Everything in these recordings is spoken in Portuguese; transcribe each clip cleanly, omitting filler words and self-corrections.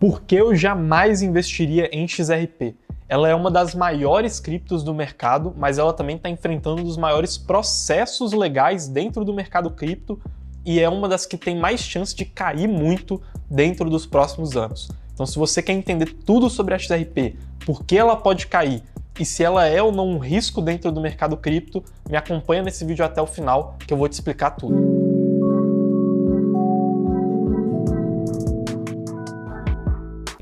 Por que eu jamais investiria em XRP? Ela é uma das maiores criptos do mercado, mas ela também está enfrentando um dos maiores processos legais dentro do mercado cripto e é uma das que tem mais chance de cair muito dentro dos próximos anos. Então, se você quer entender tudo sobre a XRP, por que ela pode cair e se ela é ou não um risco dentro do mercado cripto, me acompanha nesse vídeo até o final que eu vou te explicar tudo.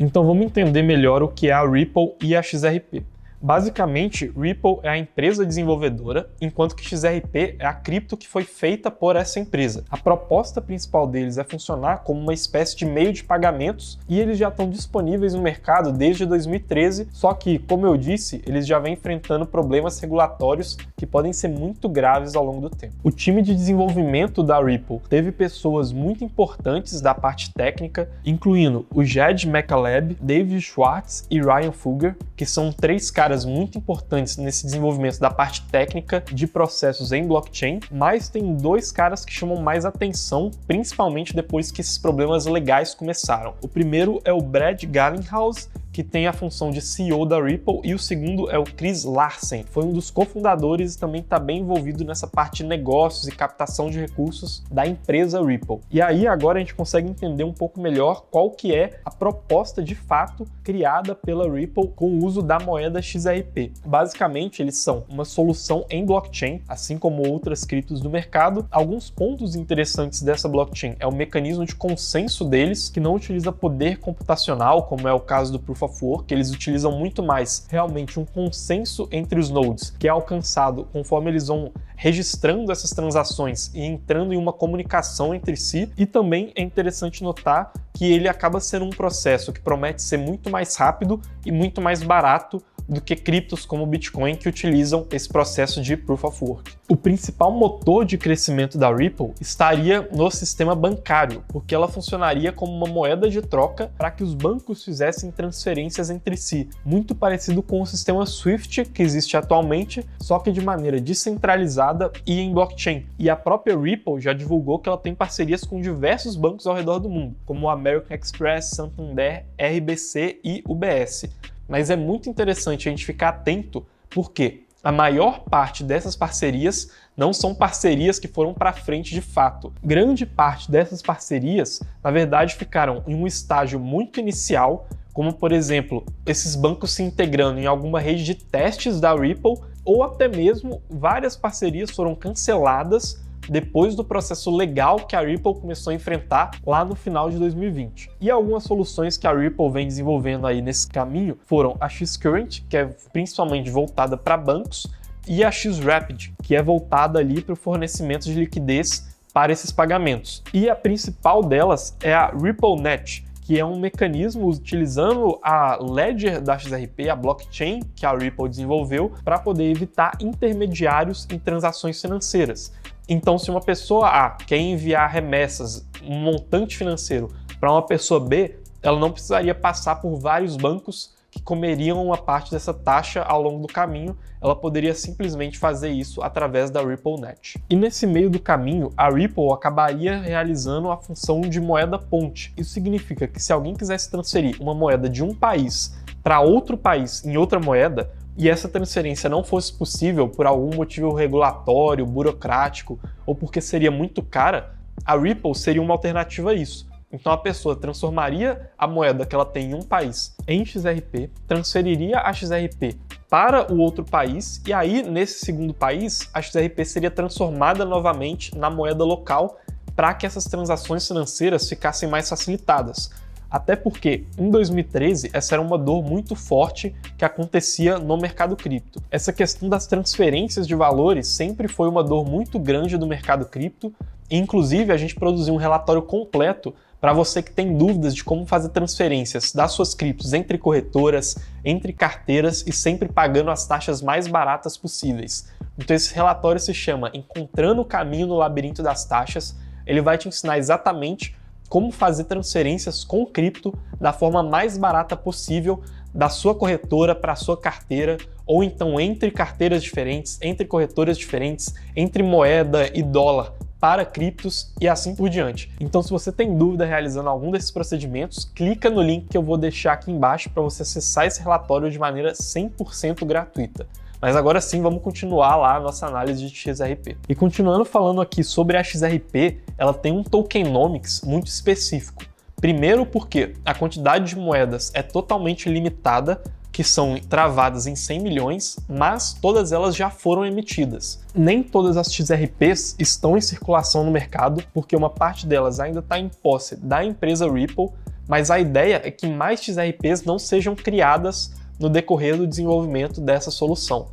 Então vamos entender melhor o que é a Ripple e a XRP. Basicamente, Ripple é a empresa desenvolvedora, enquanto que XRP é a cripto que foi feita por essa empresa. A proposta principal deles é funcionar como uma espécie de meio de pagamentos e eles já estão disponíveis no mercado desde 2013, só que, como eu disse, eles já vêm enfrentando problemas regulatórios que podem ser muito graves ao longo do tempo. O time de desenvolvimento da Ripple teve pessoas muito importantes da parte técnica, incluindo o Jed McCaleb, David Schwartz e Ryan Fugger, que são três caras muito importantes nesse desenvolvimento da parte técnica de processos em blockchain, mas tem dois caras que chamam mais atenção, principalmente depois que esses problemas legais começaram. O primeiro é o Brad Garlinghouse, que tem a função de CEO da Ripple, e o segundo é o Chris Larsen, foi um dos cofundadores e também está bem envolvido nessa parte de negócios e captação de recursos da empresa Ripple. E aí agora a gente consegue entender um pouco melhor qual que é a proposta de fato criada pela Ripple com o uso da moeda XRP. Basicamente, eles são uma solução em blockchain, assim como outras criptos do mercado. Alguns pontos interessantes dessa blockchain é o mecanismo de consenso deles, que não utiliza poder computacional, como é o caso do Proof of Work, eles utilizam muito mais realmente um consenso entre os nodes, que é alcançado conforme eles vão registrando essas transações e entrando em uma comunicação entre si. E também é interessante notar que ele acaba sendo um processo que promete ser muito mais rápido e muito mais barato do que criptos como o Bitcoin, que utilizam esse processo de Proof of Work. O principal motor de crescimento da Ripple estaria no sistema bancário, porque ela funcionaria como uma moeda de troca para que os bancos fizessem transferências entre si, muito parecido com o sistema SWIFT que existe atualmente, só que de maneira descentralizada e em blockchain. E a própria Ripple já divulgou que ela tem parcerias com diversos bancos ao redor do mundo, como o American Express, Santander, RBC e UBS. Mas é muito interessante a gente ficar atento, porque a maior parte dessas parcerias não são parcerias que foram para frente de fato. Grande parte dessas parcerias, na verdade, ficaram em um estágio muito inicial, como, por exemplo, esses bancos se integrando em alguma rede de testes da Ripple, ou até mesmo várias parcerias foram canceladas depois do processo legal que a Ripple começou a enfrentar lá no final de 2020. E algumas soluções que a Ripple vem desenvolvendo aí nesse caminho foram a Xcurrent, que é principalmente voltada para bancos, e a Xrapid, que é voltada ali para o fornecimento de liquidez para esses pagamentos. E a principal delas é a RippleNet, que é um mecanismo utilizando a ledger da XRP, a blockchain que a Ripple desenvolveu, para poder evitar intermediários em transações financeiras. Então, se uma pessoa A quer enviar remessas, um montante financeiro, para uma pessoa B, ela não precisaria passar por vários bancos que comeriam uma parte dessa taxa ao longo do caminho, ela poderia simplesmente fazer isso através da RippleNet. E nesse meio do caminho, a Ripple acabaria realizando a função de moeda ponte. Isso significa que se alguém quisesse transferir uma moeda de um país para outro país em outra moeda, e essa transferência não fosse possível por algum motivo regulatório, burocrático ou porque seria muito cara, a Ripple seria uma alternativa a isso. Então a pessoa transformaria a moeda que ela tem em um país em XRP, transferiria a XRP para o outro país e aí, nesse segundo país, a XRP seria transformada novamente na moeda local para que essas transações financeiras ficassem mais facilitadas. Até porque, em 2013, essa era uma dor muito forte que acontecia no mercado cripto. Essa questão das transferências de valores sempre foi uma dor muito grande do mercado cripto, e inclusive a gente produziu um relatório completo para você que tem dúvidas de como fazer transferências das suas criptos entre corretoras, entre carteiras e sempre pagando as taxas mais baratas possíveis. Então esse relatório se chama Encontrando o Caminho no Labirinto das Taxas. Ele vai te ensinar exatamente como fazer transferências com cripto da forma mais barata possível da sua corretora para a sua carteira, ou então entre carteiras diferentes, entre corretoras diferentes, entre moeda e dólar, para criptos e assim por diante. Então, se você tem dúvida realizando algum desses procedimentos, clica no link que eu vou deixar aqui embaixo para você acessar esse relatório de maneira 100% gratuita. Mas agora sim, vamos continuar lá a nossa análise de XRP. E continuando falando aqui sobre a XRP, ela tem um tokenomics muito específico. Primeiro porque a quantidade de moedas é totalmente limitada, que são travadas em 100 milhões, mas todas elas já foram emitidas. Nem todas as XRPs estão em circulação no mercado, porque uma parte delas ainda está em posse da empresa Ripple, mas a ideia é que mais XRPs não sejam criadas no decorrer do desenvolvimento dessa solução.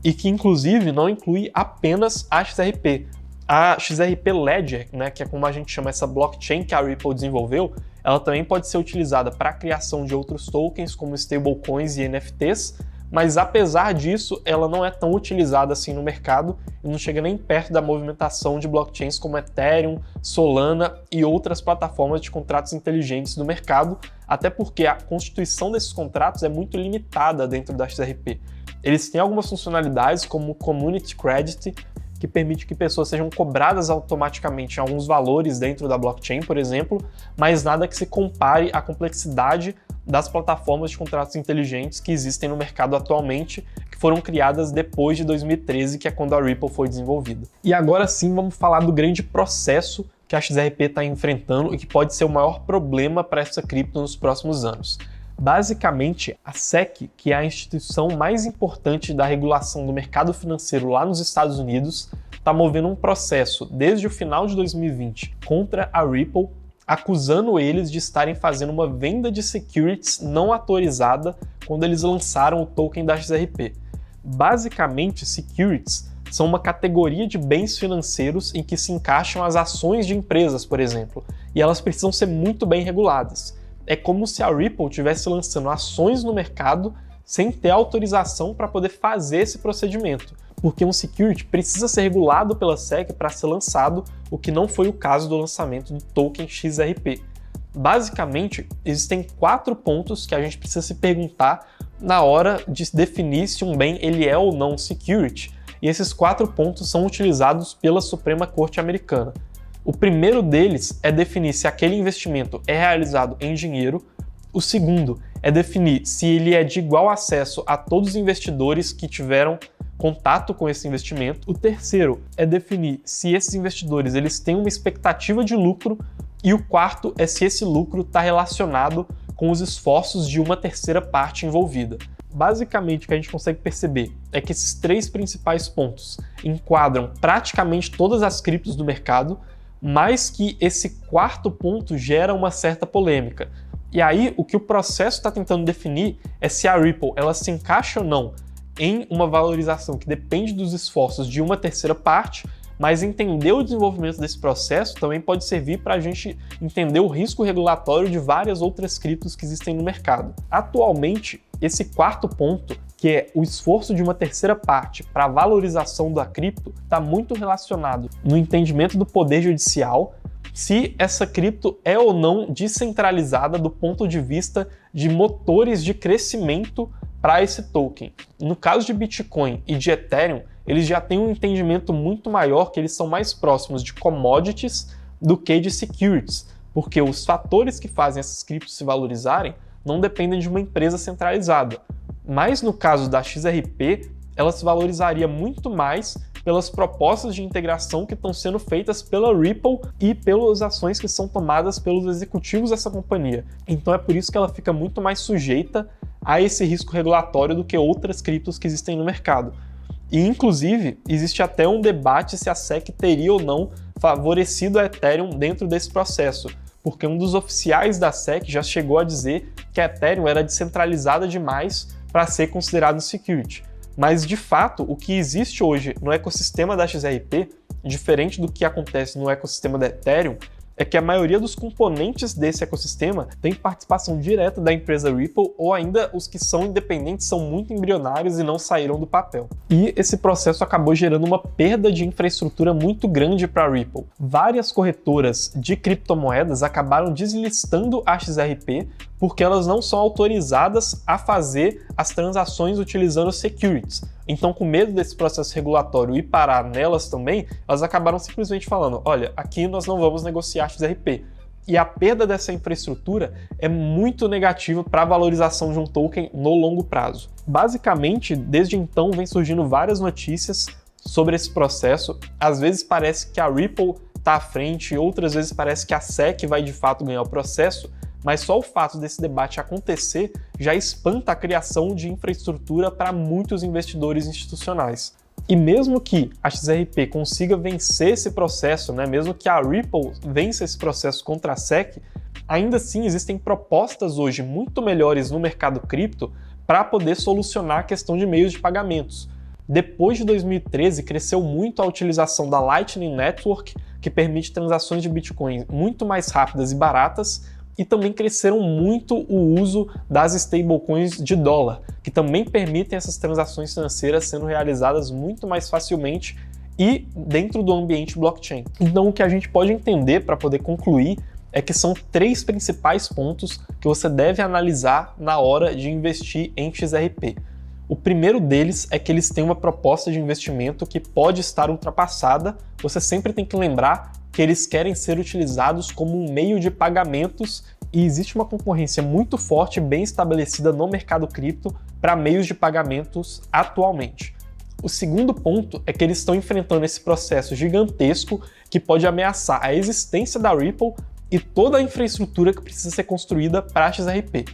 E que inclusive não inclui apenas a XRP. A XRP Ledger, que é como a gente chama essa blockchain que a Ripple desenvolveu, ela também pode ser utilizada para a criação de outros tokens, como stablecoins e NFTs, mas apesar disso, ela não é tão utilizada assim no mercado e não chega nem perto da movimentação de blockchains como Ethereum, Solana e outras plataformas de contratos inteligentes do mercado, até porque a constituição desses contratos é muito limitada dentro da XRP. Eles têm algumas funcionalidades como Community Credit, que permite que pessoas sejam cobradas automaticamente em alguns valores dentro da blockchain, por exemplo, mas nada que se compare à complexidade das plataformas de contratos inteligentes que existem no mercado atualmente, que foram criadas depois de 2013, que é quando a Ripple foi desenvolvida. E agora sim vamos falar do grande processo que a XRP está enfrentando e que pode ser o maior problema para essa cripto nos próximos anos. Basicamente, a SEC, que é a instituição mais importante da regulação do mercado financeiro lá nos Estados Unidos, está movendo um processo desde o final de 2020 contra a Ripple, acusando eles de estarem fazendo uma venda de securities não autorizada quando eles lançaram o token da XRP. Basicamente, securities são uma categoria de bens financeiros em que se encaixam as ações de empresas, por exemplo, e elas precisam ser muito bem reguladas. É como se a Ripple estivesse lançando ações no mercado sem ter autorização para poder fazer esse procedimento, porque um security precisa ser regulado pela SEC para ser lançado, o que não foi o caso do lançamento do token XRP. Basicamente, existem 4 pontos que a gente precisa se perguntar na hora de definir se um bem ele é ou não um security, e esses 4 pontos são utilizados pela Suprema Corte Americana. O primeiro deles é definir se aquele investimento é realizado em dinheiro. O segundo é definir se ele é de igual acesso a todos os investidores que tiveram contato com esse investimento. O terceiro é definir se esses investidores eles têm uma expectativa de lucro. E o quarto é se esse lucro está relacionado com os esforços de uma terceira parte envolvida. Basicamente, o que a gente consegue perceber é que esses 3 principais pontos enquadram praticamente todas as criptos do mercado, mas que esse 4º ponto gera uma certa polêmica. E aí, o que o processo está tentando definir é se a Ripple ela se encaixa ou não em uma valorização que depende dos esforços de uma terceira parte, mas entender o desenvolvimento desse processo também pode servir para a gente entender o risco regulatório de várias outras criptos que existem no mercado. Atualmente, esse 4º ponto, que é o esforço de uma terceira parte para a valorização da cripto, está muito relacionado no entendimento do poder judicial, se essa cripto é ou não descentralizada do ponto de vista de motores de crescimento para esse token. No caso de Bitcoin e de Ethereum, eles já têm um entendimento muito maior, que eles são mais próximos de commodities do que de securities, porque os fatores que fazem essas criptos se valorizarem não dependem de uma empresa centralizada. Mas no caso da XRP, ela se valorizaria muito mais pelas propostas de integração que estão sendo feitas pela Ripple e pelas ações que são tomadas pelos executivos dessa companhia. Então é por isso que ela fica muito mais sujeita a esse risco regulatório do que outras criptos que existem no mercado. E, inclusive, existe até um debate se a SEC teria ou não favorecido a Ethereum dentro desse processo, porque um dos oficiais da SEC já chegou a dizer que a Ethereum era descentralizada demais para ser considerado security. Mas, de fato, o que existe hoje no ecossistema da XRP, diferente do que acontece no ecossistema da Ethereum, é que a maioria dos componentes desse ecossistema tem participação direta da empresa Ripple, ou ainda os que são independentes são muito embrionários e não saíram do papel. E esse processo acabou gerando uma perda de infraestrutura muito grande para a Ripple. Várias corretoras de criptomoedas acabaram deslistando a XRP porque elas não são autorizadas a fazer as transações utilizando securities. Então, com medo desse processo regulatório e parar nelas também, elas acabaram simplesmente falando, olha, aqui nós não vamos negociar XRP. E a perda dessa infraestrutura é muito negativa para a valorização de um token no longo prazo. Basicamente, desde então, vem surgindo várias notícias sobre esse processo. Às vezes parece que a Ripple está à frente, outras vezes parece que a SEC vai de fato ganhar o processo, mas só o fato desse debate acontecer já espanta a criação de infraestrutura para muitos investidores institucionais. E mesmo que a XRP consiga vencer esse processo, mesmo que a Ripple vença esse processo contra a SEC, ainda assim existem propostas hoje muito melhores no mercado cripto para poder solucionar a questão de meios de pagamentos. Depois de 2013, cresceu muito a utilização da Lightning Network, que permite transações de Bitcoin muito mais rápidas e baratas, e também cresceram muito o uso das stablecoins de dólar, que também permitem essas transações financeiras sendo realizadas muito mais facilmente e dentro do ambiente blockchain. Então, o que a gente pode entender para poder concluir é que são 3 principais pontos que você deve analisar na hora de investir em XRP. O primeiro deles é que eles têm uma proposta de investimento que pode estar ultrapassada. Você sempre tem que lembrar que eles querem ser utilizados como um meio de pagamentos e existe uma concorrência muito forte e bem estabelecida no mercado cripto para meios de pagamentos atualmente. O segundo ponto é que eles estão enfrentando esse processo gigantesco que pode ameaçar a existência da Ripple e toda a infraestrutura que precisa ser construída para a XRP.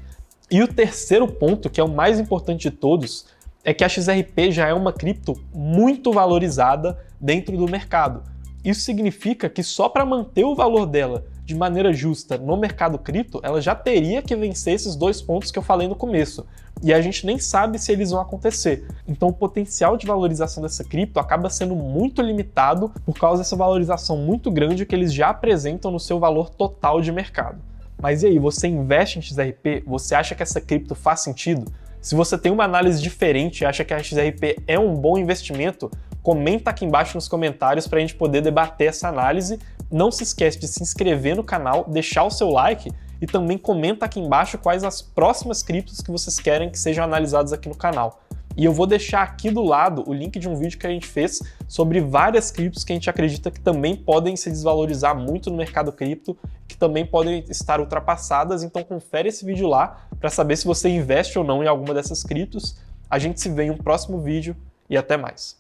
E o terceiro ponto, que é o mais importante de todos, é que a XRP já é uma cripto muito valorizada dentro do mercado. Isso significa que só para manter o valor dela de maneira justa no mercado cripto, ela já teria que vencer esses 2 pontos que eu falei no começo. E a gente nem sabe se eles vão acontecer. Então o potencial de valorização dessa cripto acaba sendo muito limitado por causa dessa valorização muito grande que eles já apresentam no seu valor total de mercado. Mas e aí, você investe em XRP? Você acha que essa cripto faz sentido? Se você tem uma análise diferente e acha que a XRP é um bom investimento, comenta aqui embaixo nos comentários para a gente poder debater essa análise. Não se esquece de se inscrever no canal, deixar o seu like e também comenta aqui embaixo quais as próximas criptos que vocês querem que sejam analisadas aqui no canal. E eu vou deixar aqui do lado o link de um vídeo que a gente fez sobre várias criptos que a gente acredita que também podem se desvalorizar muito no mercado cripto, que também podem estar ultrapassadas, então confere esse vídeo lá para saber se você investe ou não em alguma dessas criptos. A gente se vê em um próximo vídeo e até mais.